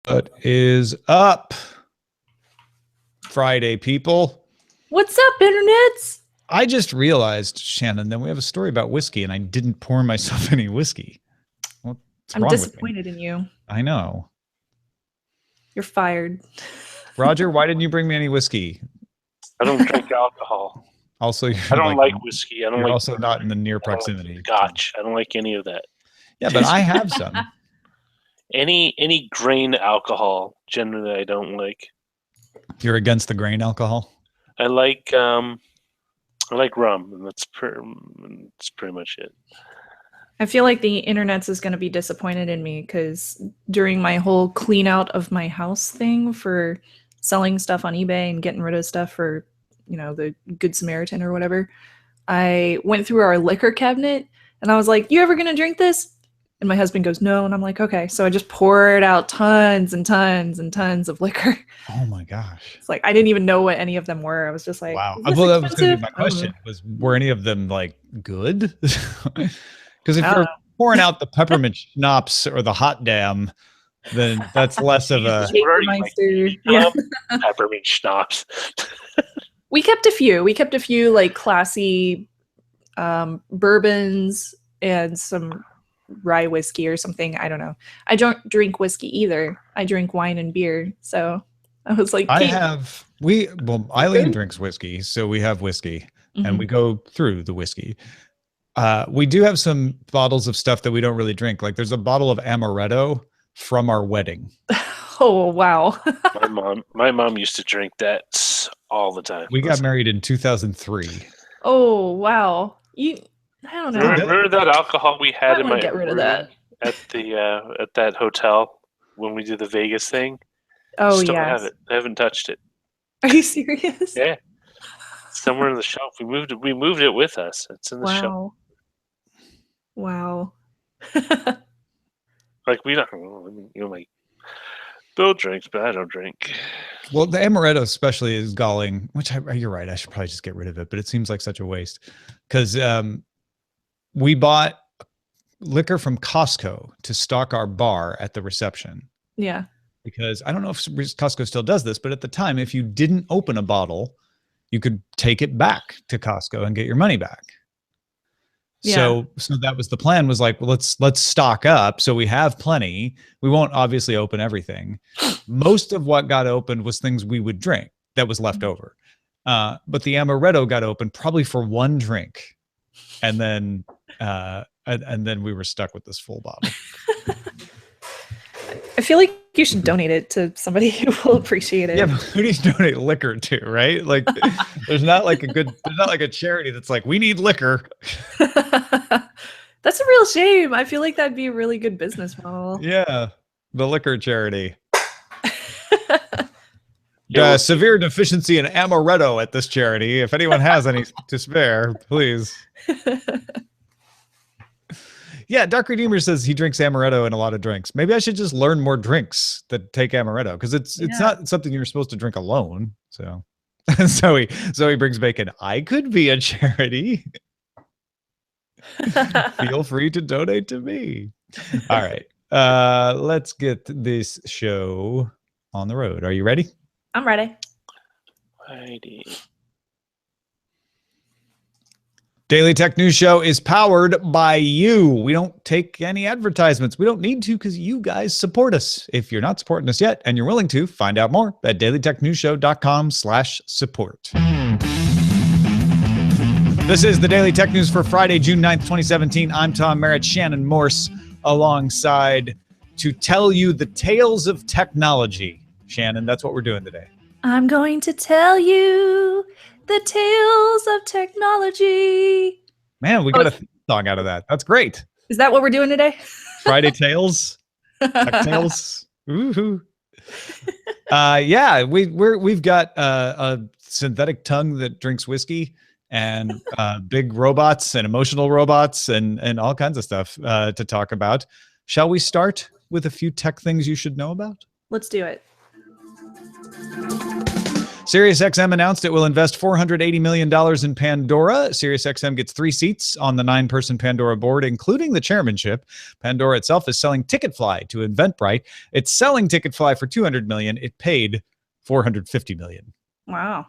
What is up, Friday people? What's up, internets? I just realized, Shannon, that we have a story about whiskey, and I didn't pour myself any whiskey. What's I'm wrong with me? disappointed in you. I know. You're fired. Roger, why didn't you bring me any whiskey? I don't drink alcohol. Also, I don't like whiskey. I don't you're like. also not in the near proximity. Like Scotch. I don't like any of that. Yeah, but I have some. Any grain alcohol generally I don't like. You're against the grain alcohol? I like rum, and that's pretty much it. I feel like the internets is going to be disappointed in me because during my whole clean out of my house thing for selling stuff on eBay and getting rid of stuff for, the Good Samaritan or whatever, I went through our liquor cabinet and I was like, "You ever going to drink this?" And my husband goes, "No." And I'm like, "Okay." So I just poured out tons and tons and tons of liquor. Oh my gosh. It's like, I didn't even know what any of them were. I was just like, wow. Well, that was going to be my question. Were any of them like good? Because if you're pouring out the peppermint schnapps or the hot damn, then that's less of a peppermint schnapps. We kept a few like classy bourbons and some rye whiskey or something. I don't know. I don't drink whiskey either. I drink wine and beer. So I was like, Eileen drinks whiskey, so we have whiskey and we go through the whiskey. We do have some bottles of stuff that we don't really drink. Like there's a bottle of amaretto from our wedding. Oh, wow. my mom used to drink that all the time. We got married in 2003. Oh, wow. I don't know. Remember that alcohol we had in my get rid of that at that hotel when we did the Vegas thing? Oh, Still yes. have it. I haven't touched it. Are you serious? Yeah. Somewhere in the shelf. We moved it with us. It's in the shelf. Wow. Like we don't, like Bill drinks, but I don't drink. Well, the amaretto especially is galling, which you're right. I should probably just get rid of it, but it seems like such a waste because we bought liquor from Costco to stock our bar at the reception. Yeah. Because I don't know if Costco still does this, but at the time, if you didn't open a bottle, you could take it back to Costco and get your money back. Yeah. So that was the plan, was like, well, let's stock up so we have plenty. We won't obviously open everything. Most of what got opened was things we would drink that was left over. But the amaretto got opened probably for one drink. And then we were stuck with this full bottle. I feel like you should donate it to somebody who will appreciate it. Yeah, but who needs to donate liquor to, right? Like there's not like a charity that's like, we need liquor. That's a real shame. I feel like that'd be a really good business model. Yeah, the liquor charity. Severe deficiency in amaretto at this charity. If anyone has any to spare, please. Yeah, Dark Redeemer says he drinks amaretto in a lot of drinks. Maybe I should just learn more drinks that take amaretto, because it's not something you're supposed to drink alone. So he brings bacon. I could be a charity. Feel free to donate to me. All right. Let's get this show on the road. Are you ready? I'm ready. Righty. Daily Tech News Show is powered by you. We don't take any advertisements. We don't need to, because you guys support us. If you're not supporting us yet and you're willing to, find out more at dailytechnewsshow.com/support. This is the Daily Tech News for Friday, June 9th, 2017. I'm Tom Merritt, Shannon Morse, alongside to tell you the tales of technology. Shannon, that's what we're doing today. I'm going to tell you the tales of technology. Man, we got a theme song out of that. That's great. Is that what we're doing today? Friday Tales? Tech Tales? Woohoo. Yeah, we've got a synthetic tongue that drinks whiskey, and big robots and emotional robots and all kinds of stuff to talk about. Shall we start with a few tech things you should know about? Let's do it. SiriusXM announced it will invest $480 million in Pandora. SiriusXM gets 3 seats on the 9-person Pandora board, including the chairmanship. Pandora itself is selling Ticketfly to Eventbrite. It's selling Ticketfly for $200 million. It paid $450 million. Wow.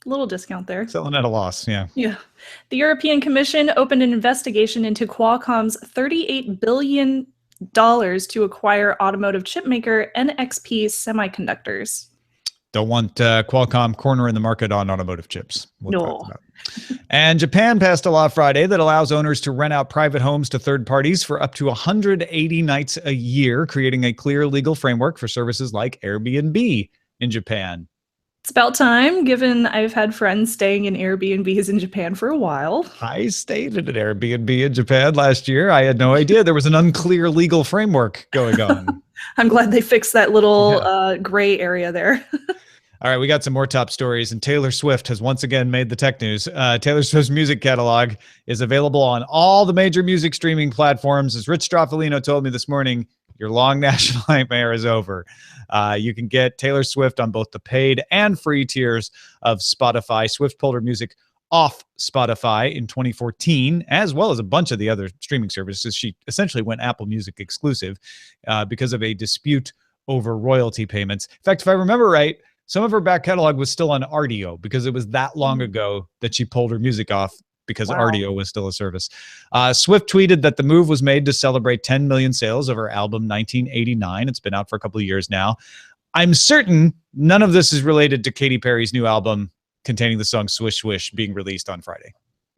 Little discount there. Selling at a loss, yeah. Yeah. The European Commission opened an investigation into Qualcomm's $38 billion to acquire automotive chipmaker NXP Semiconductors. Don't want Qualcomm cornering the market on automotive chips. No. And Japan passed a law Friday that allows owners to rent out private homes to third parties for up to 180 nights a year, creating a clear legal framework for services like Airbnb in Japan. It's about time, given I've had friends staying in Airbnbs in Japan for a while. I stayed at an Airbnb in Japan last year. I had no idea there was an unclear legal framework going on. I'm glad they fixed that little gray area there. All right, we got some more top stories, and Taylor Swift has once again made the tech news. Taylor Swift's music catalog is available on all the major music streaming platforms. As Rich Stroffolino told me this morning, your long national nightmare is over. You can get Taylor Swift on both the paid and free tiers of Spotify. Swift pulled her music off Spotify in 2014, as well as a bunch of the other streaming services. She essentially went Apple Music exclusive because of a dispute over royalty payments. In fact, if I remember right, some of her back catalog was still on Rdio because it was that long ago that she pulled her music off because Rdio was still a service. Swift tweeted that the move was made to celebrate 10 million sales of her album 1989. It's been out for a couple of years now. I'm certain none of this is related to Katy Perry's new album containing the song Swish Swish being released on Friday.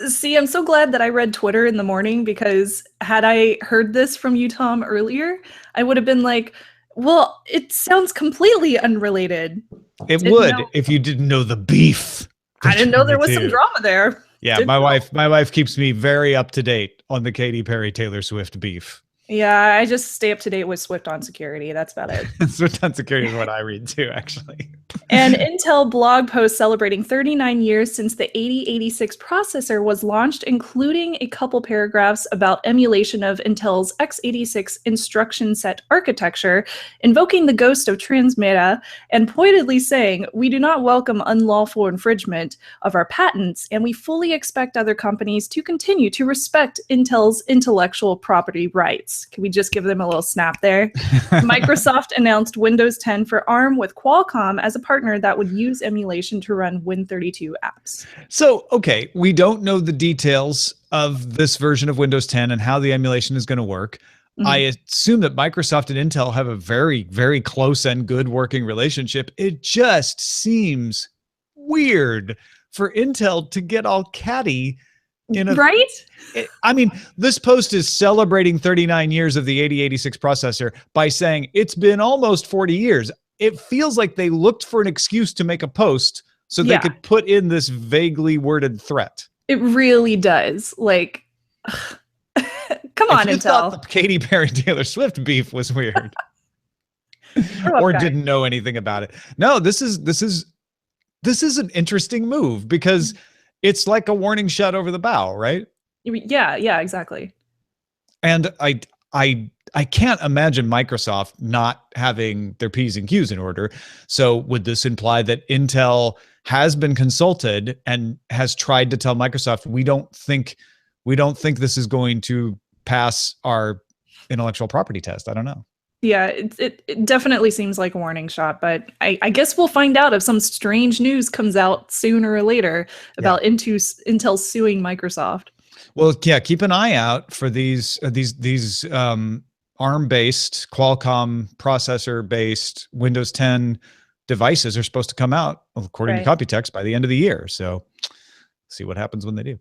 See, I'm so glad that I read Twitter in the morning, because had I heard this from you, Tom, earlier, I would have been like, well, it sounds completely unrelated. It would if you didn't know the beef. I didn't know there was some drama there. Yeah, my wife keeps me very up to date on the Katy Perry Taylor Swift beef. Yeah, I just stay up to date with Swift on Security. That's about it. Swift on Security is what I read too, actually. An Intel blog post celebrating 39 years since the 8086 processor was launched, including a couple paragraphs about emulation of Intel's x86 instruction set architecture, invoking the ghost of Transmeta, and pointedly saying, "We do not welcome unlawful infringement of our patents, and we fully expect other companies to continue to respect Intel's intellectual property rights." Can we just give them a little snap there? Microsoft announced Windows 10 for ARM with Qualcomm as a partner that would use emulation to run Win32 apps. So, okay, we don't know the details of this version of Windows 10 and how the emulation is going to work. Mm-hmm. I assume that Microsoft and Intel have a very, very close and good working relationship. It just seems weird for Intel to get all catty. Right? I mean, this post is celebrating 39 years of the 8086 processor by saying it's been almost 40 years. It feels like they looked for an excuse to make a post so they could put in this vaguely worded threat. It really does. Like, come on, if you Intel. Thought the Katy Perry Taylor Swift beef was weird, or didn't know anything about it. No, this is an interesting move because it's like a warning shot over the bow, right? Yeah, exactly. And I can't imagine Microsoft not having their P's and Q's in order. So would this imply that Intel has been consulted and has tried to tell Microsoft, we don't think this is going to pass our intellectual property test? I don't know. Yeah, it definitely seems like a warning shot, but I guess we'll find out if some strange news comes out sooner or later about Intel suing Microsoft. Well, yeah, keep an eye out for these ARM-based, Qualcomm processor-based Windows 10 devices are supposed to come out, according to Copytext, by the end of the year. So see what happens when they do.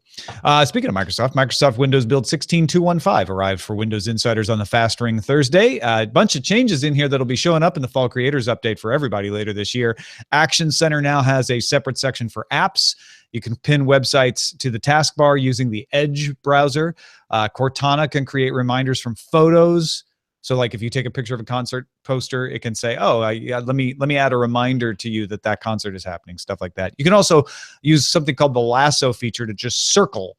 Speaking of Microsoft Windows Build 16.215 arrived for Windows Insiders on the Fast Ring Thursday. A bunch of changes in here that'll be showing up in the Fall Creators Update for everybody later this year. Action Center now has a separate section for apps. You can pin websites to the taskbar using the Edge browser. Cortana can create reminders from photos. So like if you take a picture of a concert poster, it can say, oh, let me add a reminder to you that concert is happening, stuff like that. You can also use something called the lasso feature to just circle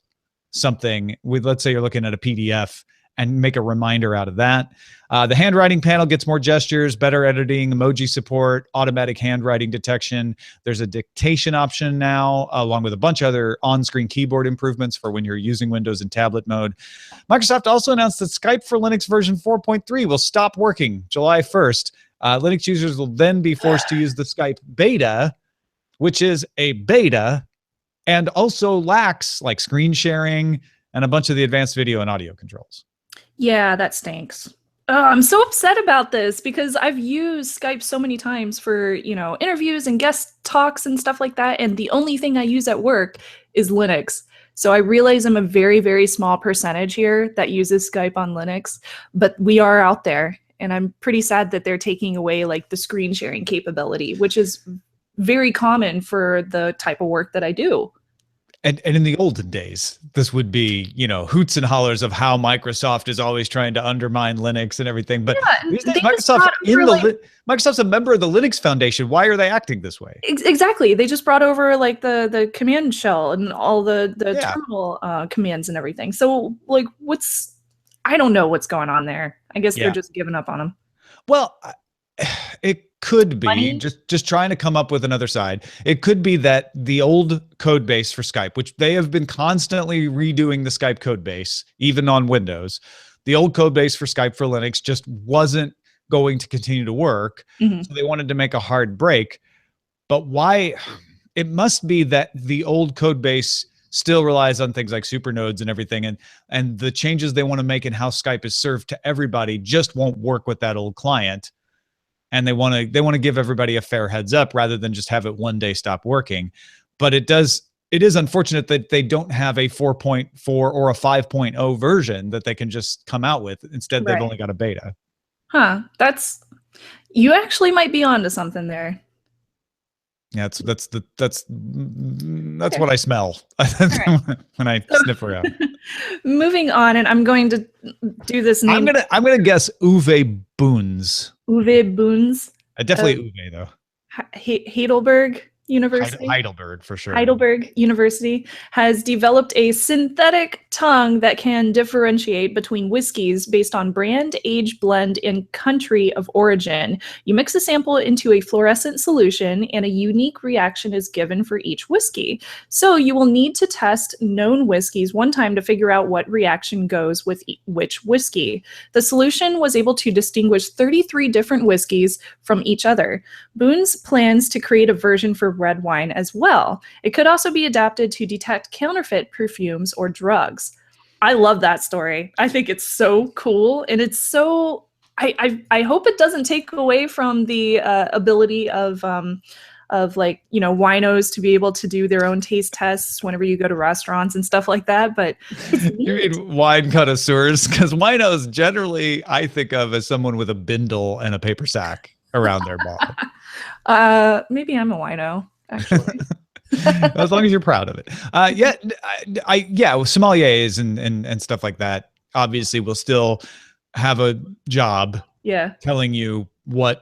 something with, let's say you're looking at a PDF and make a reminder out of that. The handwriting panel gets more gestures, better editing, emoji support, automatic handwriting detection. There's a dictation option now, along with a bunch of other on-screen keyboard improvements for when you're using Windows in tablet mode. Microsoft also announced that Skype for Linux version 4.3 will stop working July 1st. Linux users will then be forced to use the Skype beta, which is a beta and also lacks like screen sharing and a bunch of the advanced video and audio controls. Yeah, that stinks. I'm so upset about this because I've used Skype so many times for, interviews and guest talks and stuff like that. And the only thing I use at work is Linux. So I realize I'm a very, very small percentage here that uses Skype on Linux, but we are out there. And I'm pretty sad that they're taking away like the screen sharing capability, which is very common for the type of work that I do. And in the olden days, this would be, hoots and hollers of how Microsoft is always trying to undermine Linux and everything. But these days, Microsoft's a member of the Linux Foundation. Why are they acting this way? Exactly. They just brought over like the command shell and all the terminal commands and everything. So like, I don't know what's going on there. I guess they're just giving up on them. Well, it could be just trying to come up with another side. It could be that the old code base for Skype, which they have been constantly redoing the Skype code base, even on Windows, the old code base for Skype for Linux just wasn't going to continue to work. Mm-hmm. So they wanted to make a hard break. But why? It must be that the old code base still relies on things like supernodes and everything. And the changes they want to make in how Skype is served to everybody just won't work with that old client. And they want to give everybody a fair heads up rather than just have it one day stop working. But it is unfortunate that they don't have a 4.4 or a 5.0 version that they can just come out with. Instead, they've only got a beta. Huh. You actually might be onto something there. Yeah, that's what I smell when I sniff around. Moving on, and I'm going to do this name. I'm gonna guess Uwe Boons. Uwe Boons. Definitely Uwe though. Heidelberg University. Heidelberg for sure. Heidelberg University has developed a synthetic tongue that can differentiate between whiskeys based on brand, age, blend, and country of origin. You mix a sample into a fluorescent solution, and a unique reaction is given for each whiskey. So you will need to test known whiskeys one time to figure out what reaction goes with which whiskey. The solution was able to distinguish 33 different whiskeys from each other. Boons plans to create a version for red wine as well. It could also be adapted to detect counterfeit perfumes or drugs. I love that story. I think it's so cool, and it's so. I hope it doesn't take away from the ability of like winos to be able to do their own taste tests whenever you go to restaurants and stuff like that. But you mean wine connoisseurs? Because winos generally I think of as someone with a bindle and a paper sack around their bottle. Maybe I'm a wino, actually. As long as you're proud of it. Sommeliers and stuff like that obviously will still have a job telling you what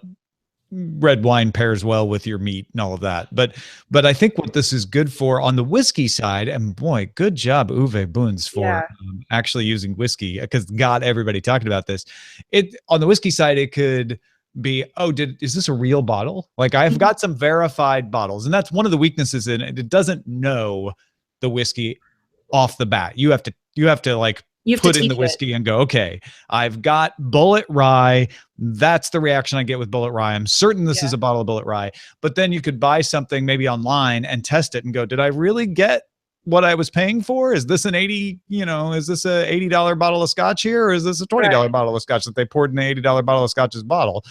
red wine pairs well with your meat and all of that. But I think what this is good for on the whiskey side, and boy, good job Uwe Boons for actually using whiskey, because got everybody talking about this. On the whiskey side, it could be, is this a real bottle? Like I've got some verified bottles, and that's one of the weaknesses in it. It doesn't know the whiskey off the bat. You have to like put in the whiskey and go, okay, I've got Bullet Rye. That's the reaction I get with Bullet Rye. I'm certain this is a bottle of Bullet Rye. But then you could buy something maybe online and test it and go, did I really get what I was paying for? Is this is this a $80 bottle of scotch here? Or is this a $20 bottle of scotch that they poured in the $80 bottle of scotch's bottle?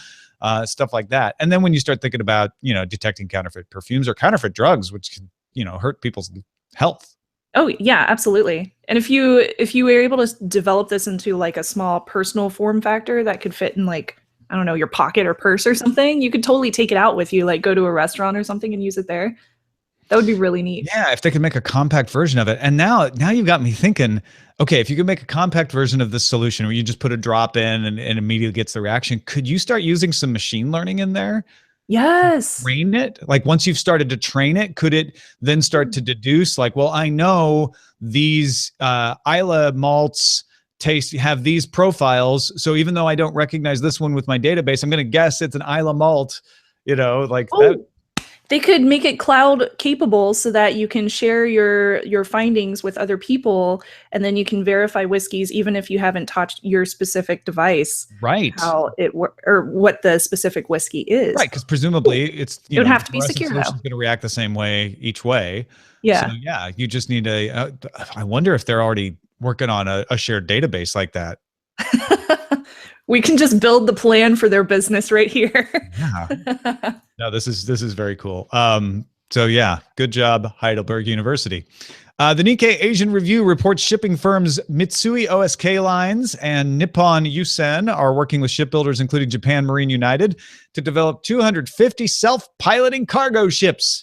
Stuff like that. And then when you start thinking about, detecting counterfeit perfumes or counterfeit drugs, which can, hurt people's health. Oh yeah, absolutely. And if you were able to develop this into like a small personal form factor that could fit in like, I don't know, your pocket or purse or something, you could totally take it out with you, like go to a restaurant or something and use it there. That would be really neat. Yeah, if they could make a compact version of it. And now you've got me thinking, okay, if you could make a compact version of this solution where you just put a drop in and immediately gets the reaction, could you start using some machine learning in there? Yes. Train it? Like once you've started to train it, could it then start to deduce like, well, I know these Isla malts have these profiles. So even though I don't recognize this one with my database, I'm going to guess it's an Isla malt, like that. They could make it cloud capable so that you can share your findings with other people, and then you can verify whiskeys even if you haven't touched your specific device. Right. How it or what the specific whiskey is. Right, because presumably it's it would have to be secure. It's going to react the same way each way. Yeah. So yeah, you just need I wonder if they're already working on a shared database like that. We can just build the plan for their business right here. Yeah. No, this is very cool. So yeah, good job, Heidelberg University. The Nikkei Asian Review reports shipping firms Mitsui OSK Lines and Nippon Yusen are working with shipbuilders, including Japan Marine United, to develop 250 self-piloting cargo ships.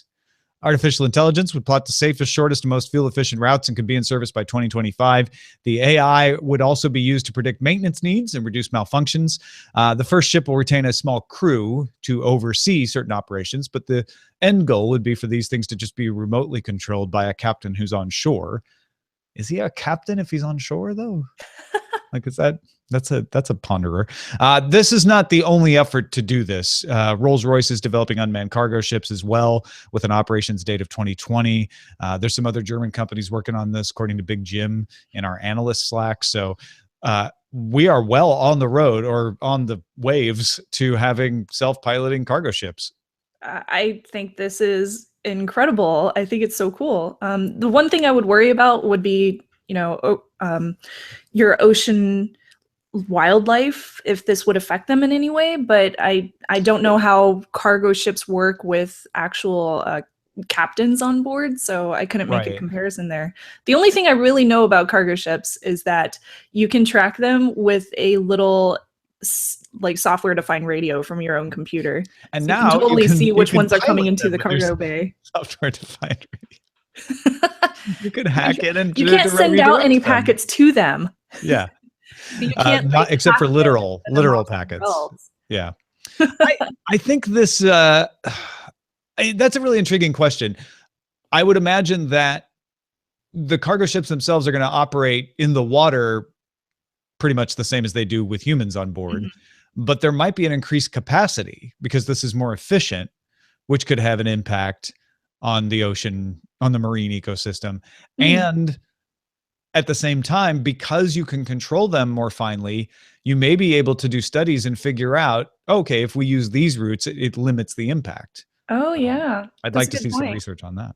Artificial intelligence would plot the safest, shortest, and most fuel-efficient routes and could be in service by 2025. The AI would also be used to predict maintenance needs and reduce malfunctions. The first ship will retain a small crew to oversee certain operations, but the end goal would be for these things to just be remotely controlled by a captain who's on shore. Is he a captain if he's on shore, though? Like, is that's a ponderer. This is not the only effort to do this. Rolls-Royce is developing unmanned cargo ships as well, with an operations date of 2020. There's some other German companies working on this, according to Big Jim in our analyst Slack. So we are well on the road or on the waves to having self-piloting cargo ships. I think this is incredible. I think it's so cool. The one thing I would worry about would be, your ocean wildlife, if this would affect them in any way, but I don't know how cargo ships work with actual captains on board, so I couldn't make a comparison there. The only thing I really know about cargo ships is that you can track them with a little like software-defined radio from your own computer, and so now you can totally see which ones are coming into the cargo bay. Software-defined radio. You could hack it and you can't send out any packets to them. Yeah. You can't, not except for literal packets. Yeah. I think this that's a really intriguing question. I would imagine that the cargo ships themselves are going to operate in the water pretty much the same as they do with humans on board, but there might be an increased capacity because this is more efficient, which could have an impact on the ocean, on the marine ecosystem. And at the same time, because you can control them more finely, you may be able to do studies and figure out, okay, if we use these routes, it limits the impact. Oh, yeah. I'd like to see some research on that.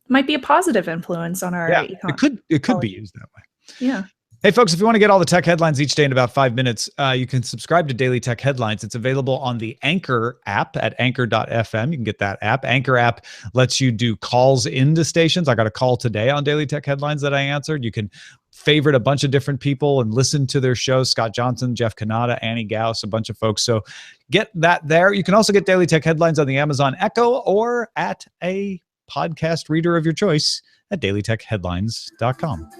Might be a positive influence on our econ. It could be used that way. Yeah. Hey, folks, if you want to get all the tech headlines each day in about 5 minutes, you can subscribe to Daily Tech Headlines. It's available on the Anchor app at anchor.fm. You can get that app. Anchor app lets you do calls into stations. I got a call today on Daily Tech Headlines that I answered. You can favorite a bunch of different people and listen to their shows. Scott Johnson, Jeff Kanata, Annie Gauss, a bunch of folks. So get that there. You can also get Daily Tech Headlines on the Amazon Echo or at a podcast reader of your choice at dailytechheadlines.com.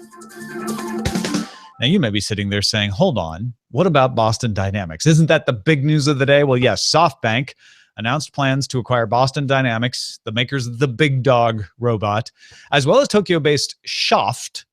Now, you may be sitting there saying, hold on, what about Boston Dynamics? Isn't that the big news of the day? Well, yes, SoftBank announced plans to acquire Boston Dynamics, the makers of the Big Dog robot, as well as Tokyo-based Shaft,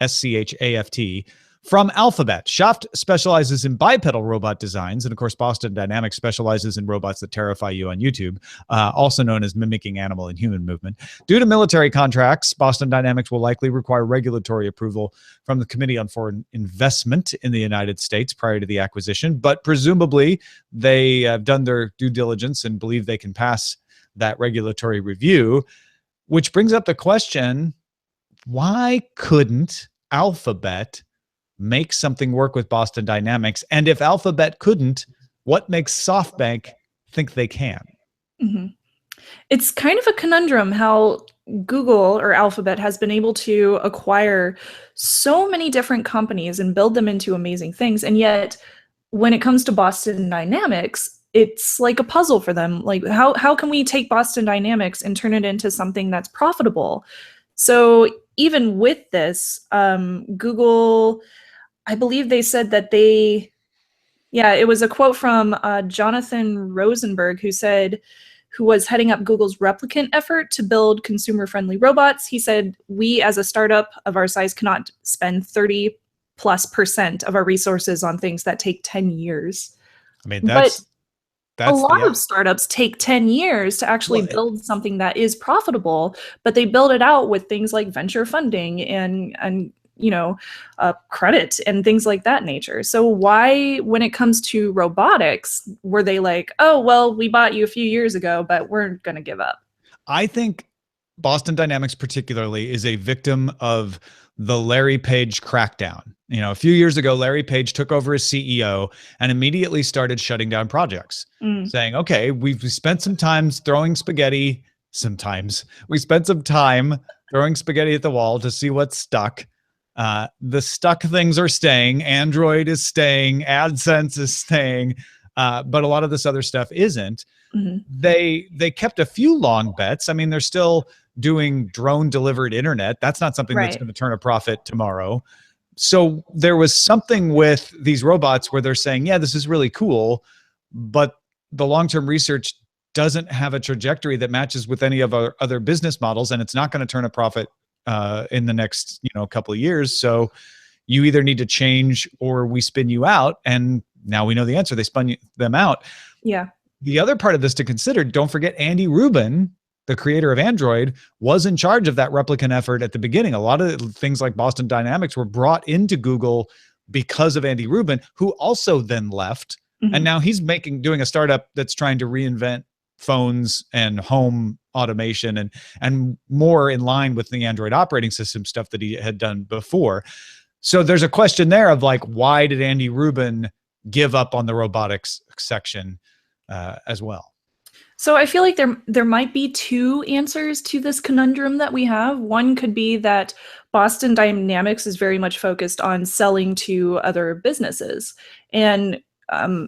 S-C-H-A-F-T, from Alphabet. Shaft specializes in bipedal robot designs, and of course, Boston Dynamics specializes in robots that terrify you on YouTube, also known as mimicking animal and human movement. Due to military contracts, Boston Dynamics will likely require regulatory approval from the Committee on Foreign Investment in the United States prior to the acquisition, but presumably they have done their due diligence and believe they can pass that regulatory review, which brings up the question, why couldn't Alphabet make something work with Boston Dynamics? And if Alphabet couldn't, what makes SoftBank think they can? It's kind of a conundrum how Google or Alphabet has been able to acquire so many different companies and build them into amazing things. And yet when it comes to Boston Dynamics, it's like a puzzle for them. Like how can we take Boston Dynamics and turn it into something that's profitable? So even with this, Google, I believe they said that it was a quote from Jonathan Rosenberg, who said who was heading up Google's replicant effort to build consumer-friendly robots. He said, we as a startup of our size cannot spend 30+% of our resources on things that take 10 years. I mean, that's a lot of startups take 10 years to actually build something that is profitable, but they build it out with things like venture funding and credit and things like that nature. So why, when it comes to robotics, were they like, oh, well, we bought you a few years ago, but we're going to give up? I think Boston Dynamics particularly is a victim of the Larry Page crackdown. A few years ago, Larry Page took over as CEO and immediately started shutting down projects, saying, okay, we've spent some time throwing spaghetti. We spent some time throwing spaghetti at the wall to see what's stuck. The stuck things are staying. Android is staying. AdSense is staying. But a lot of this other stuff isn't. They kept a few long bets. I mean, they're still doing drone delivered internet. That's not something that's going to turn a profit tomorrow. So there was something with these robots where they're saying, yeah, this is really cool, but the long-term research doesn't have a trajectory that matches with any of our other business models, and it's not going to turn a profit in the next couple of years. So you either need to change or we spin you out. And now we know the answer. They spun them out. Yeah. The other part of this to consider, don't forget Andy Rubin, the creator of Android, was in charge of that replicant effort at the beginning. A lot of things like Boston Dynamics were brought into Google because of Andy Rubin, who also then left. And now he's doing a startup that's trying to reinvent phones and home automation and more in line with the Android operating system stuff that he had done before. So there's a question there of like, why did Andy Rubin give up on the robotics section as well? So I feel like there might be two answers to this conundrum that we have. One could be that Boston Dynamics is very much focused on selling to other businesses. And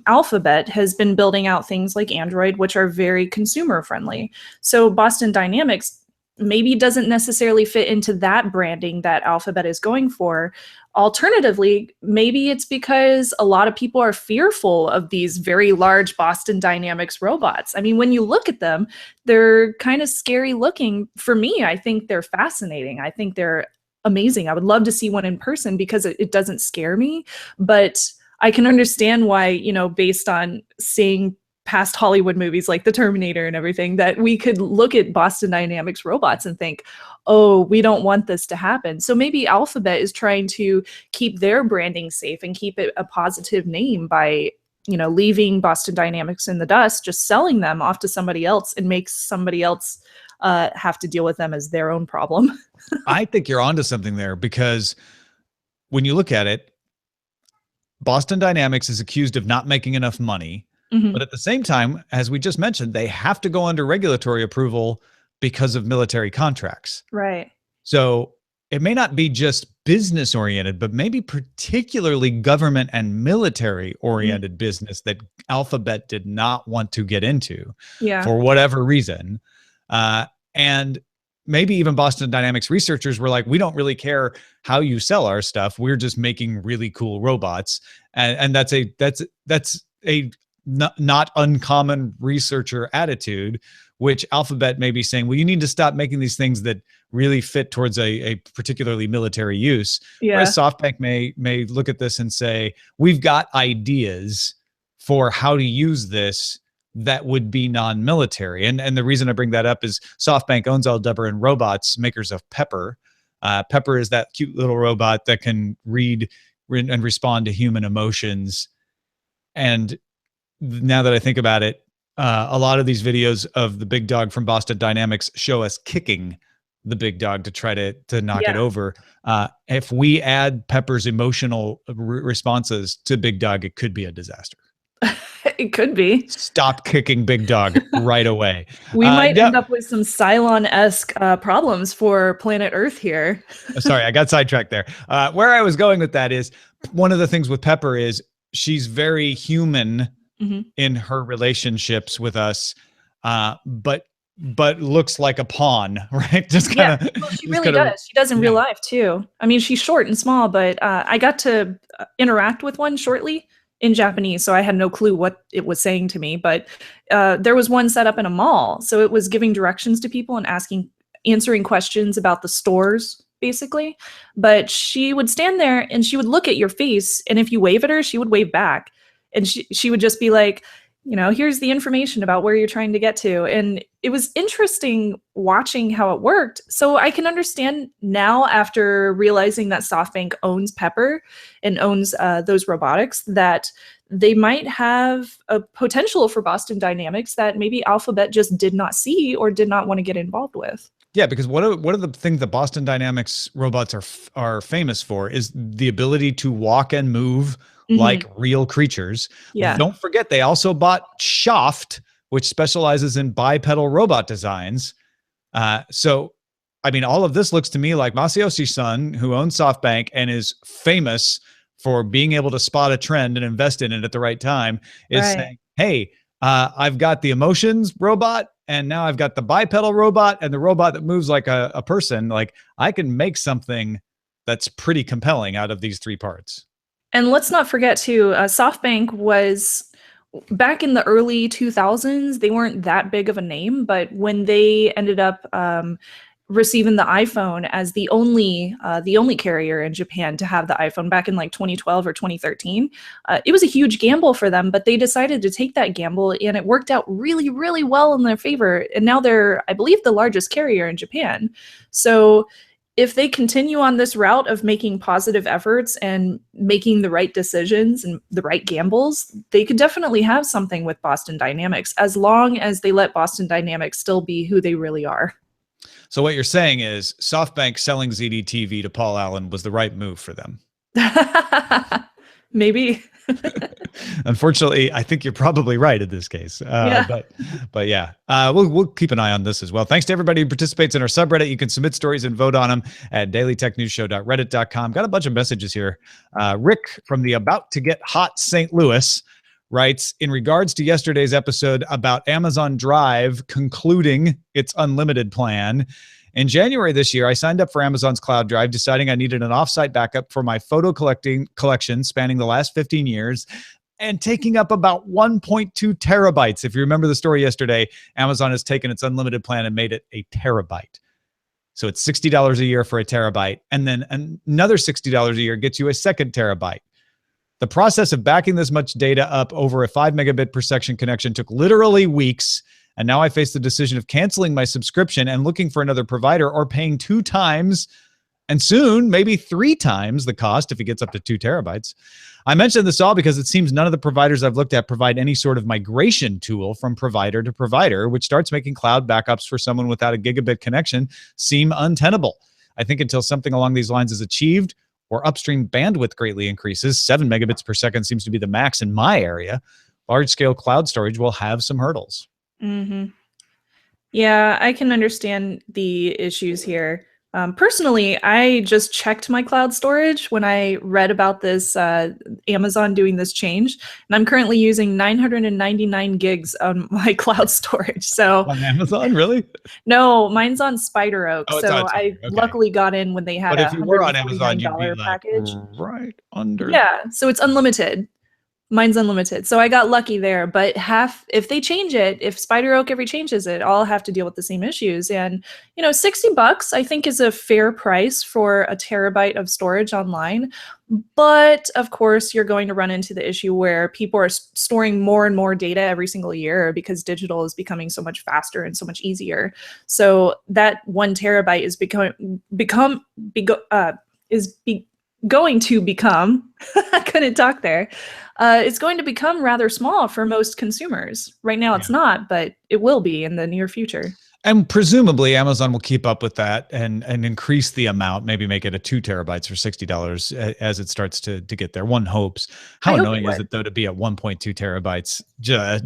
Alphabet has been building out things like Android, which are very consumer friendly. So Boston Dynamics maybe doesn't necessarily fit into that branding that Alphabet is going for. Alternatively, maybe it's because a lot of people are fearful of these very large Boston Dynamics robots. I mean, when you look at them, they're kind of scary looking. For me, I think they're fascinating. I think they're amazing. I would love to see one in person because it doesn't scare me. But I can understand why, based on seeing past Hollywood movies like The Terminator and everything, that we could look at Boston Dynamics robots and think, oh, we don't want this to happen. So maybe Alphabet is trying to keep their branding safe and keep it a positive name by, leaving Boston Dynamics in the dust, just selling them off to somebody else and makes somebody else have to deal with them as their own problem. I think you're onto something there, because when you look at it, Boston Dynamics is accused of not making enough money. But at the same time, as we just mentioned, they have to go under regulatory approval because of military contracts. Right. So it may not be just business oriented, but maybe particularly government and military oriented business that Alphabet did not want to get into for whatever reason. And maybe even Boston Dynamics researchers were like, we don't really care how you sell our stuff. We're just making really cool robots. And that's a not uncommon researcher attitude, which Alphabet may be saying, well, you need to stop making these things that really fit towards a particularly military use. Whereas SoftBank may look at this and say, we've got ideas for how to use this that would be non-military. And the reason I bring that up is SoftBank owns Aldebra Robots, makers of Pepper. Pepper is that cute little robot that can read and respond to human emotions. And now that I think about it, a lot of these videos of the big dog from Boston Dynamics show us kicking the big dog to try to knock it over. If we add Pepper's emotional responses to big dog, it could be a disaster. It could be. Stop kicking big dog right away. We might end up with some Cylon-esque problems for planet Earth here. Sorry, I got sidetracked there. Where I was going with that is, one of the things with Pepper is she's very human in her relationships with us, but looks like a pawn, right? Just kind of. Well, she really does. She does in real life too. I mean, she's short and small, but I got to interact with one shortly. in Japanese, so I had no clue what it was saying to me. But there was one set up in a mall, so it was giving directions to people and answering questions about the stores, basically. But she would stand there and she would look at your face, and if you wave at her, she would wave back, and she would just be like, here's the information about where you're trying to get to. And it was interesting watching how it worked. So I can understand now, after realizing that SoftBank owns Pepper and owns those robotics, that they might have a potential for Boston Dynamics that maybe Alphabet just did not see or did not want to get involved with. Yeah, because what are the things that Boston Dynamics robots are famous for is the ability to walk and move like real creatures. Yeah. Don't forget, they also bought Shaft, which specializes in bipedal robot designs. So, I mean, all of this looks to me like Masayoshi-san, who owns SoftBank and is famous for being able to spot a trend and invest in it at the right time, is saying, hey, I've got the emotions robot, and now I've got the bipedal robot and the robot that moves like a person. Like, I can make something that's pretty compelling out of these three parts. And let's not forget too, SoftBank was, back in the early 2000s, they weren't that big of a name, but when they ended up receiving the iPhone as the only carrier in Japan to have the iPhone back in like 2012 or 2013, it was a huge gamble for them, but they decided to take that gamble, and it worked out really, really well in their favor. And now they're, I believe, the largest carrier in Japan. So if they continue on this route of making positive efforts and making the right decisions and the right gambles, they could definitely have something with Boston Dynamics, as long as they let Boston Dynamics still be who they really are. So what you're saying is SoftBank selling ZDTV to Paul Allen was the right move for them. Maybe. Unfortunately, I think you're probably right in this case. Yeah. But yeah, we'll keep an eye on this as well. Thanks to everybody who participates in our subreddit. You can submit stories and vote on them at dailytechnewsshow.reddit.com. Got a bunch of messages here. Rick from the About to Get Hot St. Louis writes, in regards to yesterday's episode about Amazon Drive concluding its unlimited plan, in January this year, I signed up for Amazon's Cloud Drive, deciding I needed an offsite backup for my photo collection spanning the last 15 years and taking up about 1.2 terabytes. If you remember the story yesterday, Amazon has taken its unlimited plan and made it a terabyte. So it's $60 a year for a terabyte, and then another $60 a year gets you a second terabyte. The process of backing this much data up over a 5 megabit per second connection took literally weeks. And now I face the decision of canceling my subscription and looking for another provider, or paying 2 times and soon maybe 3 times the cost if it gets up to 2 terabytes. I mentioned this all because it seems none of the providers I've looked at provide any sort of migration tool from provider to provider, which starts making cloud backups for someone without a gigabit connection seem untenable. I think until something along these lines is achieved, or upstream bandwidth greatly increases, 7 megabits per second seems to be the max in my area, large-scale cloud storage will have some hurdles. Mm-hmm. Yeah, I can understand the issues here. Personally, I just checked my cloud storage when I read about this Amazon doing this change, and I'm currently using 999 gigs on my cloud storage. So on Amazon, really? No, mine's on Spider Oak. Oh, so I luckily got in when they had a $149 if you were on Amazon, you'd be like package. Right under. Yeah, so it's unlimited. Mine's unlimited. So I got lucky there, but if they change it, if Spider Oak ever changes it, I'll have to deal with the same issues. And, $60 I think is a fair price for a terabyte of storage online. But of course, you're going to run into the issue where people are storing more and more data every single year because digital is becoming so much faster and so much easier. So that 1 terabyte is going to become, I couldn't talk there. It's going to become rather small for most consumers. Right now it's not, but it will be in the near future. And presumably Amazon will keep up with that and increase the amount, maybe make it a 2 terabytes for $60 as it starts to get there. One hopes. How annoying is it though to be at 1.2 terabytes,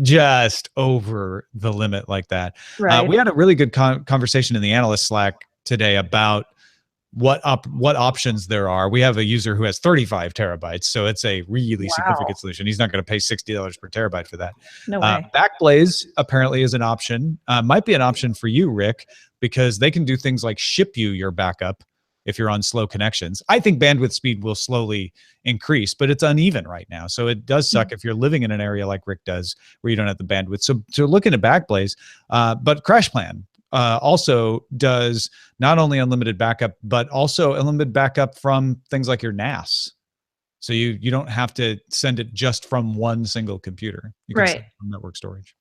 just over the limit like that? Right. We had a really good conversation in the analyst Slack today about what options there are. We have a user who has 35 terabytes, so it's a really significant solution. He's not going to pay $60 per terabyte for that. No way. Backblaze apparently is an option. Might be an option for you, Rick, because they can do things like ship you your backup if you're on slow connections. I think bandwidth speed will slowly increase, but it's uneven right now. So it does suck if you're living in an area like Rick does where you don't have the bandwidth. So look into Backblaze, but CrashPlan also does not only unlimited backup, but also unlimited backup from things like your NAS. So you don't have to send it just from one single computer. You can send it from network storage.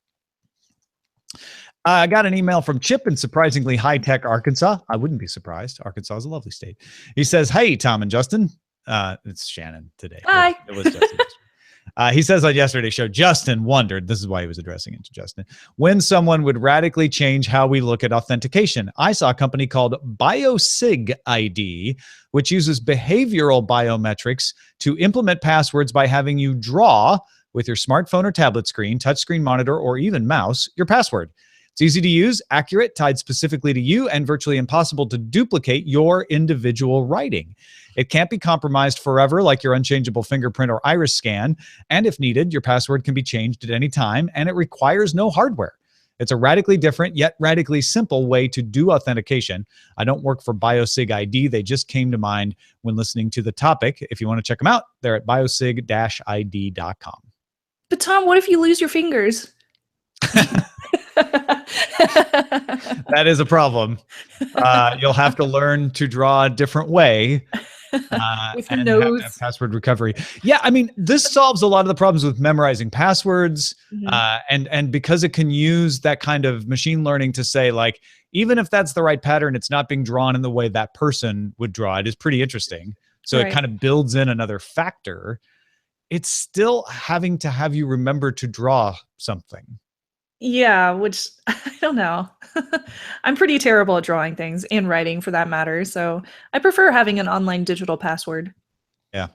I got an email from Chip in surprisingly high-tech Arkansas. I wouldn't be surprised. Arkansas is a lovely state. He says, "Hey, Tom and Justin." It's Shannon today. Hi. It was Justin. He says on yesterday's show, Justin wondered, this is why he was addressing it to Justin, when someone would radically change how we look at authentication. I saw a company called BioSig ID, which uses behavioral biometrics to implement passwords by having you draw with your smartphone or tablet screen, touchscreen monitor, or even mouse, your password. It's easy to use, accurate, tied specifically to you, and virtually impossible to duplicate your individual writing. It can't be compromised forever like your unchangeable fingerprint or iris scan, and if needed, your password can be changed at any time, and it requires no hardware. It's a radically different yet radically simple way to do authentication. I don't work for BioSig ID. They just came to mind when listening to the topic. If you want to check them out, they're at biosig-id.com. But Tom, what if you lose your fingers? That is a problem. You'll have to learn to draw a different way. With your nose. Have password recovery. Yeah, I mean, this solves a lot of the problems with memorizing passwords. And because it can use that kind of machine learning to say, like, even if that's the right pattern, it's not being drawn in the way that person would draw it, is pretty interesting. So it kind of builds in another factor. It's still having to have you remember to draw something. Yeah, which I don't know. I'm pretty terrible at drawing things and writing for that matter. So I prefer having an online digital password. Yeah.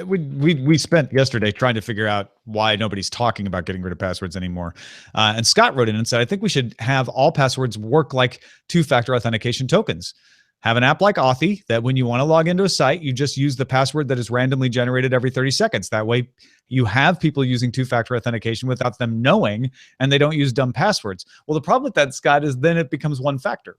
We spent yesterday trying to figure out why nobody's talking about getting rid of passwords anymore. And Scott wrote in and said, I think we should have all passwords work like two-factor authentication tokens. Have an app like Authy that when you want to log into a site, you just use the password that is randomly generated every 30 seconds. That way you have people using two-factor authentication without them knowing, and they don't use dumb passwords. Well, the problem with that, Scott, is then it becomes one factor.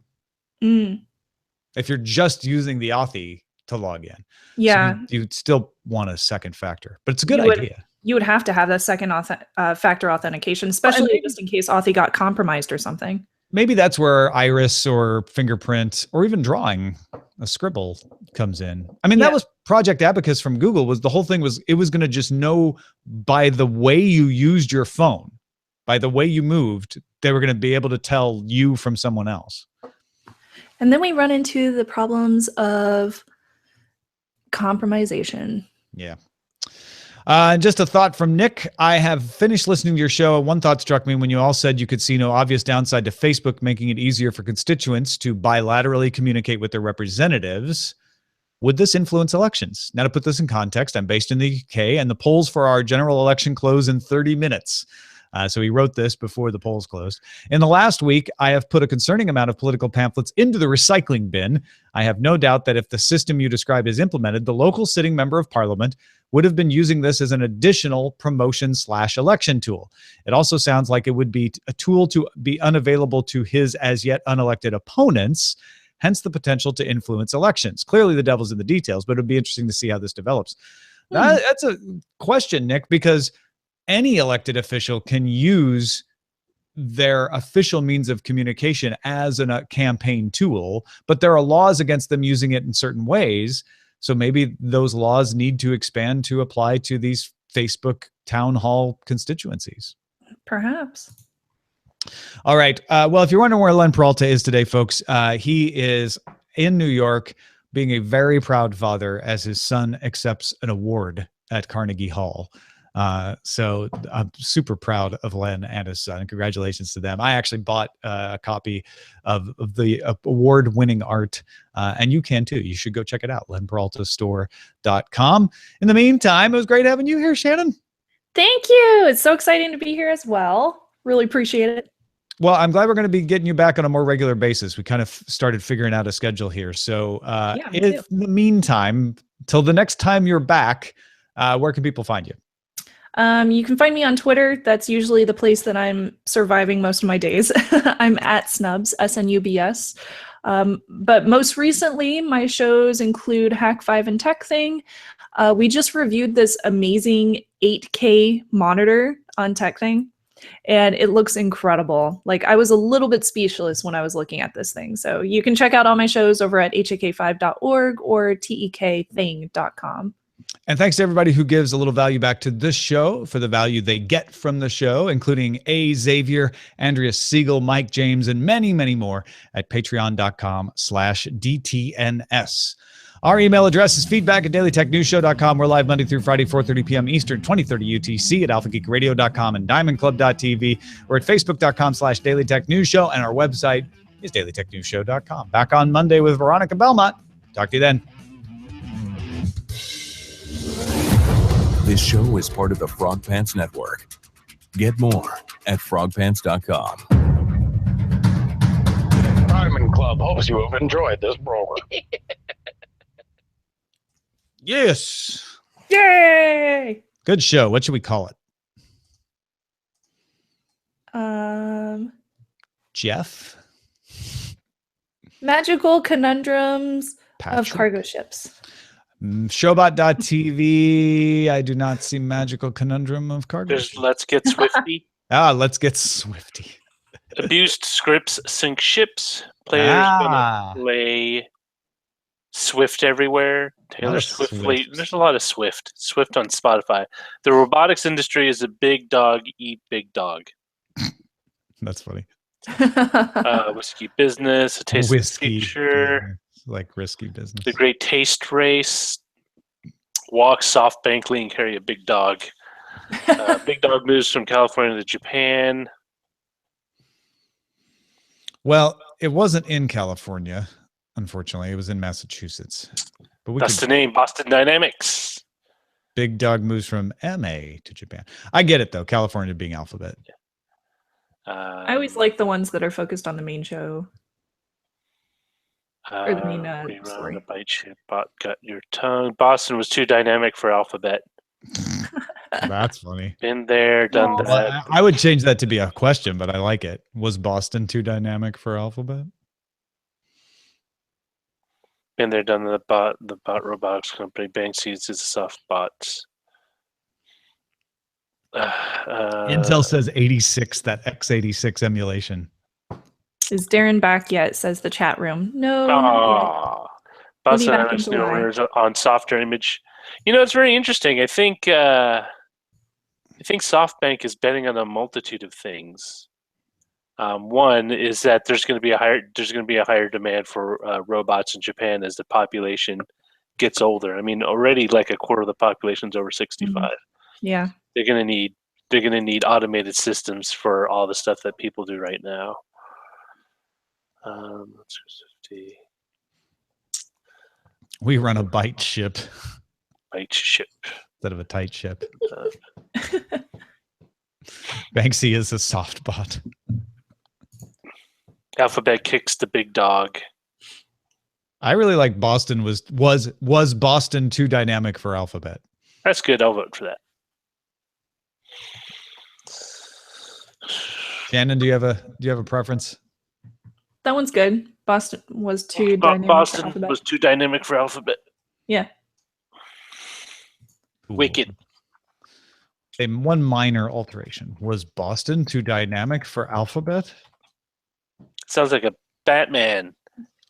If you're just using the Authy to log in. Yeah. So you'd still want a second factor, but it's a good idea. You would have to have that second factor authentication, especially just in case Authy got compromised or something. Maybe that's where iris or fingerprint or even drawing a scribble comes in. I mean, that was Project Abacus from Google. Was the whole thing was it was going to just know by the way you used your phone, by the way you moved, they were going to be able to tell you from someone else. And then we run into the problems of compromisation. Yeah. Just a thought from Nick. I have finished listening to your show. One thought struck me when you all said you could see no obvious downside to Facebook making it easier for constituents to bilaterally communicate with their representatives. Would this influence elections? Now, to put this in context, I'm based in the UK, and the polls for our general election close in 30 minutes. So he wrote this before the polls closed. In the last week, I have put a concerning amount of political pamphlets into the recycling bin. I have no doubt that if the system you describe is implemented, the local sitting member of parliament would have been using this as an additional promotion/election tool. It also sounds like it would be a tool to be unavailable to his as yet unelected opponents, hence the potential to influence elections. Clearly the devil's in the details, but it'd be interesting to see how this develops. That's a question, Nick, because any elected official can use their official means of communication as a campaign tool, but there are laws against them using it in certain ways. So maybe those laws need to expand to apply to these Facebook town hall constituencies. Perhaps. All right. Well, if you're wondering where Len Peralta is today, folks, he is in New York being a very proud father as his son accepts an award at Carnegie Hall. So I'm super proud of Len and his son. Congratulations to them. I actually bought a copy of the award-winning art, and you can too. You should go check it out, lenperaltastore.com. In the meantime, it was great having you here, Shannon. Thank you. It's so exciting to be here as well. Really appreciate it. Well, I'm glad we're going to be getting you back on a more regular basis. We kind of started figuring out a schedule here. So in the meantime, till the next time you're back, where can people find you? You can find me on Twitter. That's usually the place that I'm surviving most of my days. I'm at Snubs, SNUBS. But most recently, my shows include Hack5 and TekThing. We just reviewed this amazing 8K monitor on TekThing, and it looks incredible. Like, I was a little bit speechless when I was looking at this thing. So you can check out all my shows over at hak5.org or tekthing.com. And thanks to everybody who gives a little value back to this show for the value they get from the show, including A. Xavier, Andrea Siegel, Mike James, and many, many more at patreon.com/DTNS. Our email address is feedback@dailytechnewsshow.com. We're live Monday through Friday, 4:30 p.m. Eastern, 2030 UTC at alphageekradio.com and diamondclub.tv. We're at facebook.com/dailytechnewsshow, and our website is dailytechnewsshow.com. Back on Monday with Veronica Belmont. Talk to you then. This show is part of the Frog Pants Network. Get more at frogpants.com. Diamond Club hopes you have enjoyed this program. Yes. Yay! Good show. What should we call it? Magical Jeff? conundrums Patrick? of cargo ships. Showbot.tv. I do not see magical conundrum of cargo. There's Let's Get Swifty. Let's get swifty. Abused scripts sink ships. Players gonna play Swift everywhere. Taylor Swift. There's a lot of Swift. Swift on Spotify. The robotics industry is a big dog eat big dog. That's funny. Whiskey business. A taste of the future. Like risky business. The Great Taste Race. Walk Softbank and carry a big dog. Big dog moves from California to Japan. Well, it wasn't in California, unfortunately. It was in Massachusetts. But That's the name, Boston Dynamics. Big dog moves from MA to Japan. I get it, though. California being alphabet. I always like the ones that are focused on the main show. Or the main story. A bite ship, bot got your tongue. Boston was too dynamic for alphabet. That's funny. Been there, done that. Well, I would change that to be a question, but I like it. Was Boston too dynamic for alphabet? Been there, done the bot robotics company. Banksy's is soft bots. Intel says 86, that x86 emulation. Is Darren back yet? Says the chat room. No. Boston Dynamics new owners on Software Image. You know, it's very interesting. I think SoftBank is betting on a multitude of things. One is that there's going to be a higher demand for robots in Japan as the population gets older. I mean, already like a quarter of the population is over 65. Mm-hmm. Yeah, they're going to need automated systems for all the stuff that people do right now. We run a bite ship. Bite ship. Instead of a tight ship. Banksy is a soft bot. Alphabet kicks the big dog. I really like Boston was Boston too dynamic for alphabet. That's good. I'll vote for that. Shannon, do you have a preference? That one's good. Boston was too dynamic. Boston was too dynamic for alphabet. Yeah. Ooh. Wicked. And one minor alteration. Was Boston too dynamic for alphabet? Sounds like a Batman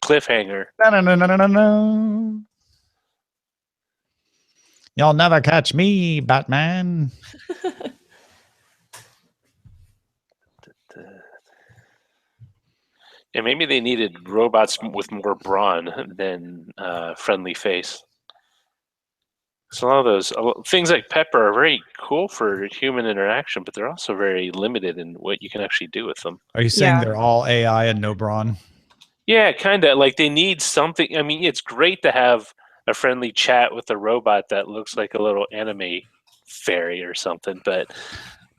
cliffhanger. No. You'll never catch me, Batman. Yeah, maybe they needed robots with more brawn than friendly face. So a lot of those things like Pepper are very cool for human interaction, but they're also very limited in what you can actually do with them. Are you saying they're all AI and no brawn? Yeah, kind of. Like they need something. I mean, it's great to have a friendly chat with a robot that looks like a little anime fairy or something, but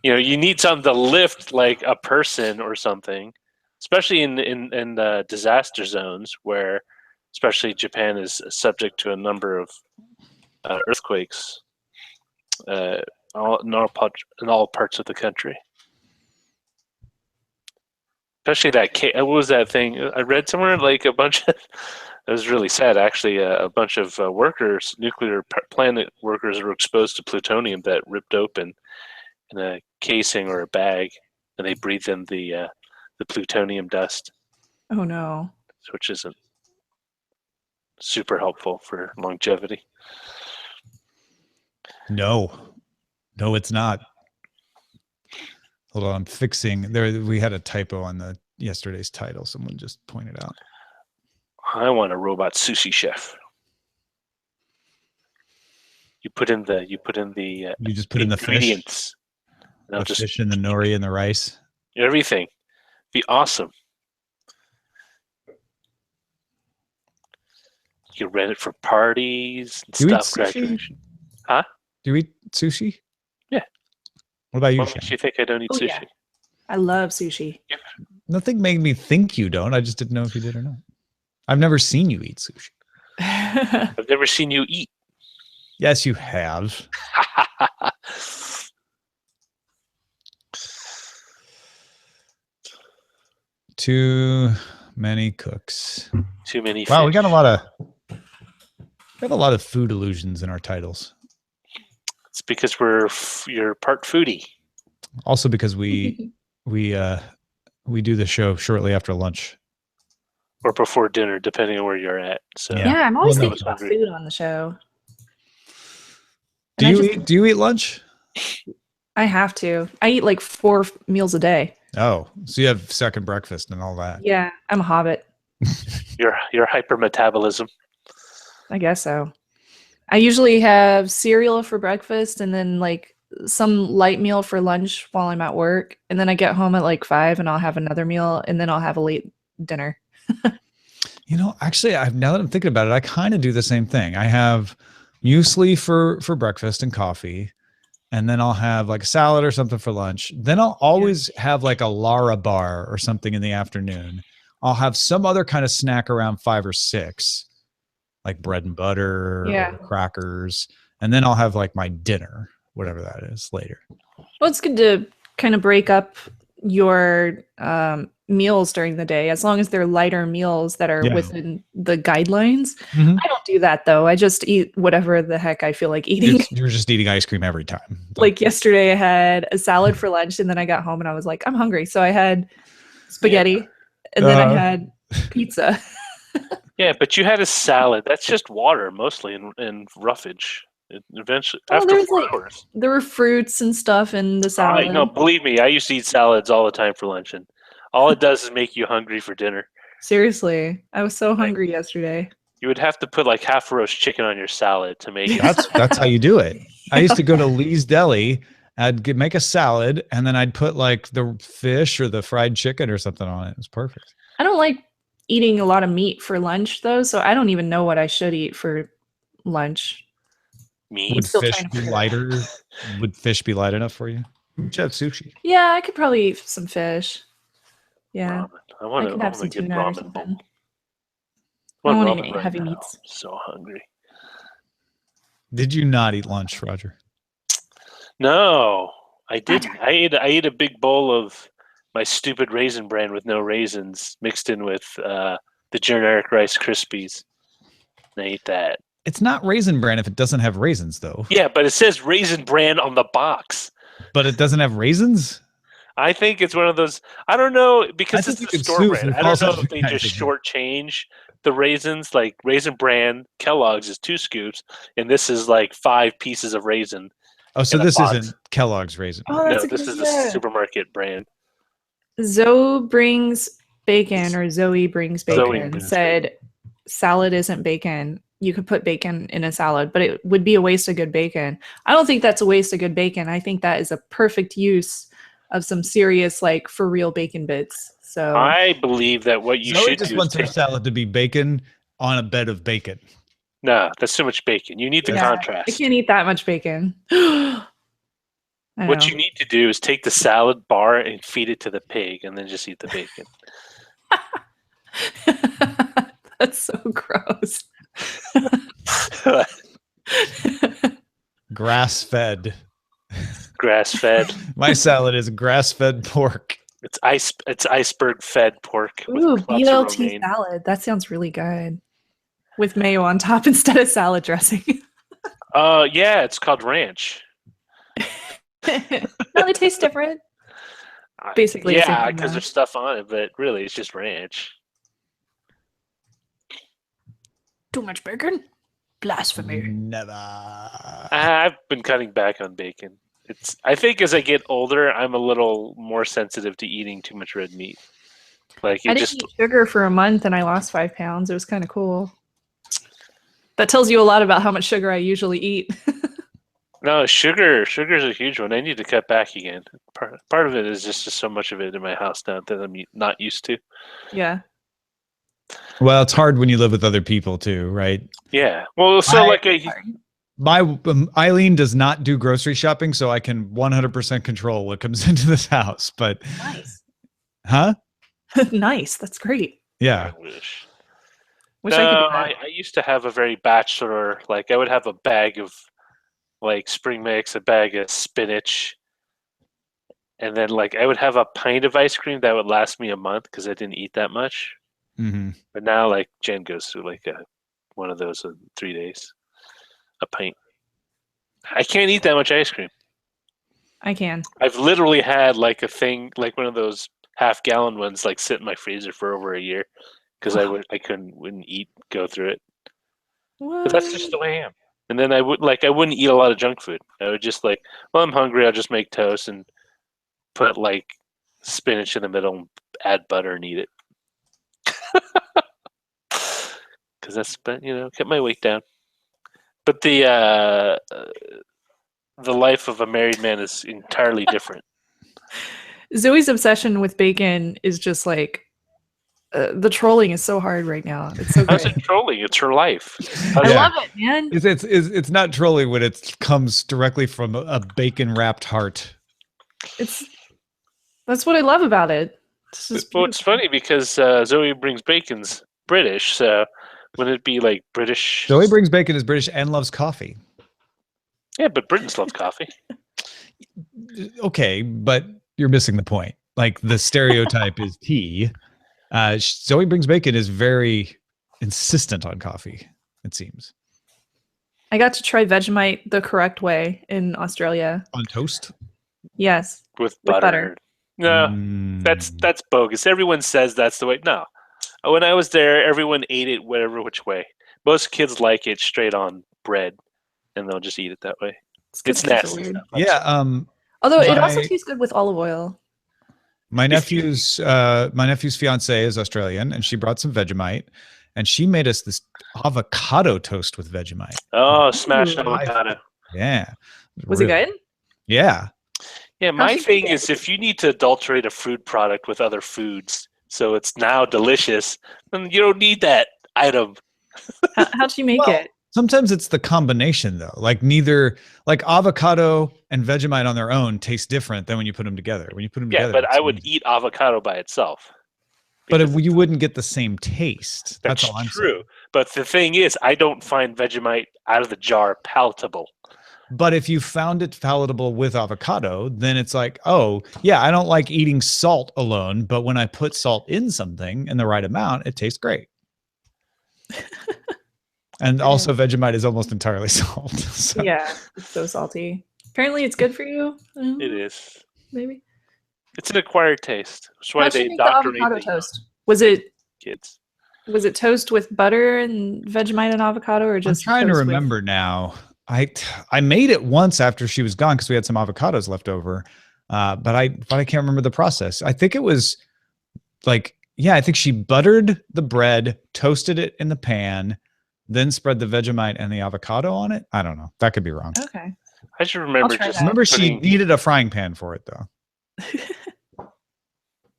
you need something to lift like a person or something. Especially in disaster zones where, especially Japan is subject to a number of earthquakes in all parts of the country. Especially that what was that thing? I read somewhere like a bunch of. It was really sad, actually. A bunch of workers, nuclear plant workers, were exposed to plutonium that ripped open in a casing or a bag, and they breathed in the plutonium dust. Oh no. Which isn't super helpful for longevity. No, it's not. Hold on, I'm fixing there. We had a typo on the yesterday's title. Someone just pointed out. I want a robot sushi chef. You put in the You just put in the ingredients. Fish, the fish and the nori and the rice. Everything. Be awesome. You rent it for parties and stuff. Graduation. Huh? Do you eat sushi? Yeah. What about you? What makes you think I don't eat sushi? Yeah. I love sushi. Yeah. Nothing made me think you don't. I just didn't know if you did or not. I've never seen you eat sushi. I've never seen you eat. Yes, you have. Too many cooks. Too many fish. Wow, we got a lot of food illusions in our titles. It's because you're part foodie. Also because we do the show shortly after lunch. Or before dinner, depending on where you're at. So yeah, I'm always thinking about food on the show. Do you eat lunch? I have to. I eat like 4 meals a day. Oh, so you have second breakfast and all that. Yeah, I'm a hobbit. Your hypermetabolism. I guess so. I usually have cereal for breakfast and then like some light meal for lunch while I'm at work. And then I get home at like 5 and I'll have another meal and then I'll have a late dinner. Actually, now that I'm thinking about it, I kind of do the same thing. I have muesli for breakfast and coffee, and then I'll have like a salad or something for lunch. Then I'll always have like a Lara bar or something in the afternoon. I'll have some other kind of snack around 5 or 6, like bread and butter or crackers, and then I'll have like my dinner, whatever that is, later. Well, it's good to kind of break up your meals during the day, as long as they're lighter meals that are within the guidelines. Mm-hmm. I don't do that though. I just eat whatever the heck I feel like eating. You're just eating ice cream every time. Like yesterday I had a salad for lunch and then I got home and I was like, I'm hungry. So I had spaghetti and then I had pizza. Yeah, but you had a salad. That's just water mostly and roughage. Eventually, after 4 hours. There were fruits and stuff in the salad. No, believe me, I used to eat salads all the time for lunch, and all it does is make you hungry for dinner. Seriously, I was so hungry yesterday. You would have to put like half a roast chicken on your salad to make it. That's how you do it. I used to go to Lee's Deli. I'd make a salad, and then I'd put like the fish or the fried chicken or something on it. It was perfect. I don't like eating a lot of meat for lunch, though, so I don't even know what I should eat for lunch. Meat? Would fish be lighter? Would fish be light enough for you? You should have sushi. Yeah, I could probably eat some fish. Yeah. I could have some tuna or something. I don't want to eat heavy meats. I'm so hungry. Did you not eat lunch, Roger? No, I didn't. I ate a big bowl of my stupid Raisin Bran with no raisins mixed in with the generic Rice Krispies. And I ate that. It's not Raisin Bran if it doesn't have raisins, though. Yeah, but it says Raisin Bran on the box. But it doesn't have raisins? I think it's one of those. I don't know, because it's the store brand. I don't know if they just shortchange the raisins. Like Raisin Bran, Kellogg's is 2 scoops, and this is like 5 pieces of raisin. Oh, so this isn't Kellogg's raisin. Oh, no, this is a supermarket brand. Zoe brings bacon said salad isn't bacon. You could put bacon in a salad, but it would be a waste of good bacon. I don't think that's a waste of good bacon. I think that is a perfect use of some serious, like, for real bacon bits. So I believe that what you Zoe should just do wants her salad to be bacon on a bed of bacon. No, that's too much bacon. You need the contrast. I can't eat that much bacon. What you need to do is take the salad bar and feed it to the pig, and then just eat the bacon. That's so gross. Grass-fed. Grass-fed. My salad is grass-fed pork. It's iceberg fed pork with Ooh, lots of BLT romaine. salad. That sounds really good. With mayo on top instead of salad dressing. Yeah, it's called ranch. No, it tastes different. Basically the same Yeah, thing, because though. there's stuff on it, but really it's just ranch. Too much bacon? Blasphemy. Never. I've been cutting back on bacon. I think as I get older, I'm a little more sensitive to eating too much red meat. Like I didn't eat sugar for a month and I lost 5 pounds. It was kind of cool. That tells you a lot about how much sugar I usually eat. No, sugar's a huge one. I need to cut back again. Part of it is just so much of it in my house now that I'm not used to. Yeah. Well, it's hard when you live with other people too, right? Yeah. Well, so Eileen does not do grocery shopping, so I can 100% control what comes into this house. But Nice. huh? Nice. That's great. I Yeah. wish. Wish I could do that. I used to have a very bachelor. Like I would have a bag of like spring mix, a bag of spinach, and then like I would have a pint of ice cream that would last me a month because I didn't eat that much. Mm-hmm. But now like Jen goes through like one of those in 3 days, a pint. I can't eat that much ice cream. I can. I've literally had like a thing, like one of those half-gallon ones, like sit in my freezer for over a year because I wouldn't go through it. What? But that's just the way I am. And then I wouldn't eat a lot of junk food. I would just like, well, I'm hungry. I'll just make toast and put like spinach in the middle and add butter and eat it. Because that's, kept my weight down. But the life of a married man is entirely different. Zoe's obsession with bacon is just like the trolling is so hard right now. It's so How's good. it trolling? It's her life. I love it, man. It's not trolling when it comes directly from a bacon wrapped heart. That's what I love about it. Well, it's funny because Zoe brings bacon's British, so wouldn't it be like British? Zoe brings bacon is British and loves coffee. Yeah, but Britons love coffee. Okay, but you're missing the point. Like the stereotype is tea. Zoe brings bacon is very insistent on coffee, it seems. I got to try Vegemite the correct way in Australia. On toast? Yes. With butter. No, that's bogus. Everyone says that's the way. No. When I was there, everyone ate it whatever which way. Most kids like it straight on bread, and they'll just eat it that way. It's nasty. Weird. Yeah. Although it also tastes good with olive oil. My nephew's fiance is Australian, and she brought some Vegemite, and she made us this avocado toast with Vegemite. Oh, smashed avocado. Yeah. Was it good? Yeah. Yeah, my thing is if you need to adulterate a food product with other foods so it's now delicious, then you don't need that item. How'd you make it? Sometimes it's the combination though. Like avocado and Vegemite on their own taste different than when you put them together. When you put them together. Yeah, but I would eat avocado by itself. But you wouldn't get the same taste. That's all I'm true. saying. But the thing is, I don't find Vegemite out of the jar palatable. But if you found it palatable with avocado, then it's like, oh, yeah, I don't like eating salt alone, but when I put salt in something in the right amount, it tastes great. And also Vegemite is almost entirely salt. So. Yeah, it's so salty. Apparently it's good for you. It is. Maybe. It's an acquired taste. That's why they make indoctrinate the avocado toast. Was it kids? Was it toast with butter and Vegemite and avocado, or just? I'm trying to remember now. I made it once after she was gone because we had some avocados left over, but I can't remember the process. I think it was like, yeah, I think she buttered the bread, toasted it in the pan, then spread the Vegemite and the avocado on it. I don't know. That could be wrong. Okay. I should remember. She needed a frying pan for it though.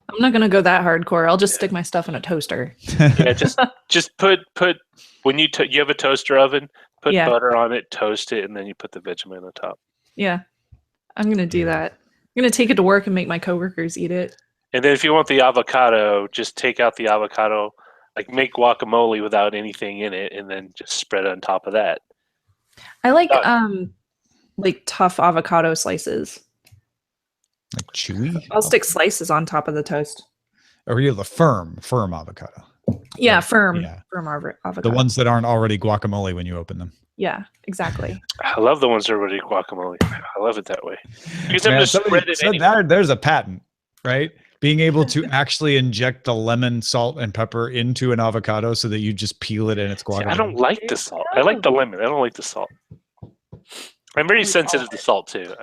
I'm not gonna go that hardcore. I'll just stick my stuff in a toaster. Yeah, just put when you have a toaster oven. Put butter on it, toast it, and then you put the Vegemite on top. Yeah, I'm going to do that. I'm going to take it to work and make my coworkers eat it. And then if you want the avocado, just take out the avocado, like make guacamole without anything in it, and then just spread it on top of that. I like tough avocado slices. Like chewy. I'll stick slices on top of the toast. Or you have the firm avocado. Yeah, firm The avocado. ones that aren't already guacamole when you open them. Yeah, exactly. I love the ones that are already guacamole. I love it that way. Because I'm Man, just somebody spread it said anyway. there's a patent, right? Being able to actually inject the lemon, salt, and pepper into an avocado so that you just peel it and it's See, guacamole. I don't like the salt. I like the lemon. I don't like the salt. I'm very sensitive to salt too.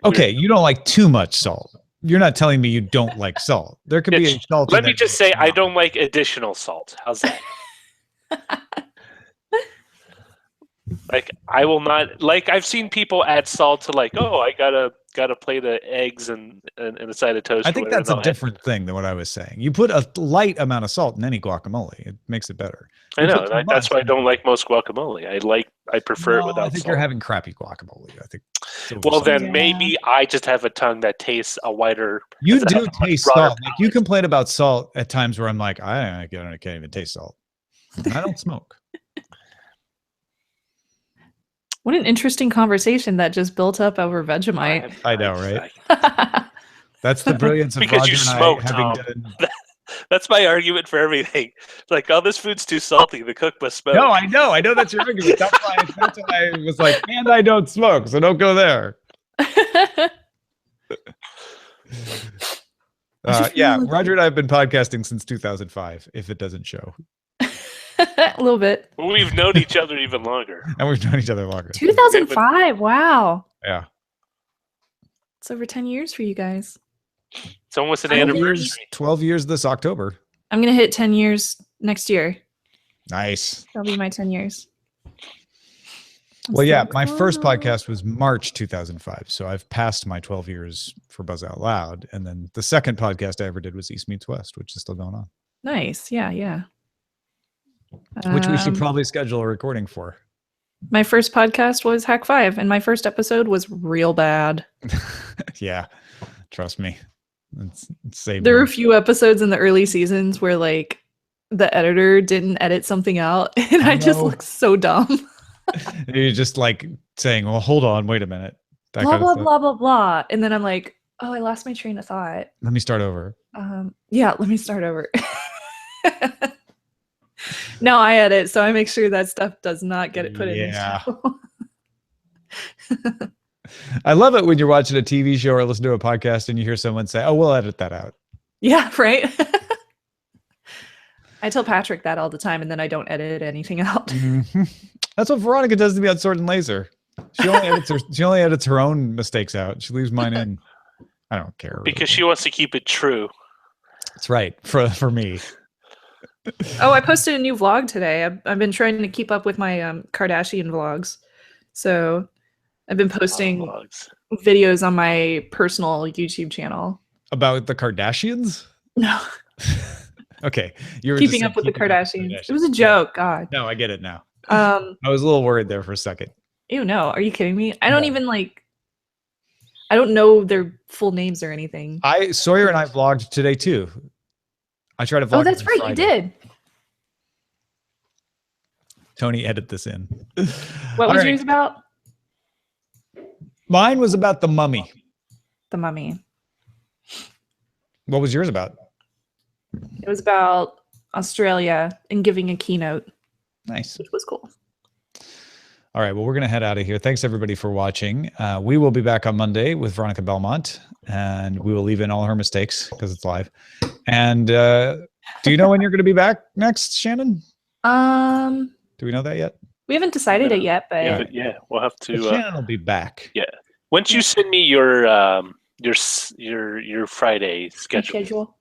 Okay, you don't like too much salt. You're not telling me you don't like salt. There could be a salt. Let me just say I don't like additional salt. How's that? Like I will not like I've seen people add salt to like, oh, I got a plate of eggs and a side of toast. I think that's a different thing than what I was saying. You put a light amount of salt in any guacamole, it makes it better. I know. That's why I don't like most guacamole. I prefer it without I think salt. you're having crappy guacamole. I think. Well, then maybe I just have a tongue that tastes a whiter. You do taste salt. Like you complain about salt at times where I'm like, I can't even taste salt. And I don't smoke. What an interesting conversation that just built up over Vegemite. I know, right? That's the brilliance of because Roger you and smoke, I Tom. having done. That's my argument for everything. It's like, oh, this food's too salty. The cook must smoke. No, I know that's your argument. That's why I was like, and I don't smoke, so don't go there. Yeah, Roger and I have been podcasting since 2005, if it doesn't show. A little bit. We've known each other even longer. And we've known each other longer. 2005. Wow. Yeah. It's over 10 years for you guys. It's almost an anniversary. 12 years this October. I'm going to hit 10 years next year. Nice. That'll be my 10 years. Well, yeah, my first podcast was March 2005. So I've passed my 12 years for Buzz Out Loud. And then the second podcast I ever did was East Meets West, which is still going on. Nice. Yeah. Which we should probably schedule a recording for. My first podcast was Hack 5, and my first episode was real bad. Yeah, trust me. There were a few episodes in the early seasons where like the editor didn't edit something out, and I just looked so dumb. You're just like saying, well, hold on, wait a minute. Blah, blah, blah, blah, blah. And then I'm like, oh, I lost my train of thought. Let me start over. Yeah, let me start over. No, I edit, so I make sure that stuff does not get it put in. Yeah. I love it when you're watching a TV show or listen to a podcast and you hear someone say, oh, we'll edit that out. Yeah, right? I tell Patrick that all the time, and then I don't edit anything out. Mm-hmm. That's what Veronica does to me on Sword and Laser. She only edits her own mistakes out. She leaves mine in. I don't care. Because she wants to keep it true. That's right. For me. Oh, I posted a new vlog today. I've been trying to keep up with my Kardashian vlogs. So I've been posting videos on my personal YouTube channel. About the Kardashians? No. Okay. You were keeping up with the Kardashians. It was a joke. God. No, I get it now. I was a little worried there for a second. Ew, no. Are you kidding me? I don't even I don't know their full names or anything. Sawyer and I vlogged today too. I try to vlog. Oh, that's right. You did. Tony, edit this in. What was yours about? Mine was about the mummy. The mummy. What was yours about? It was about Australia and giving a keynote. Nice. Which was cool. All right. Well, we're going to head out of here. Thanks, everybody, for watching. We will be back on Monday with Veronica Belmont, and we will leave in all her mistakes because it's live. And do you know when you're going to be back next, Shannon? Do we know that yet? We haven't decided it yet, but yeah, we'll have to. Shannon will be back. Yeah. Once you send me your Friday schedule.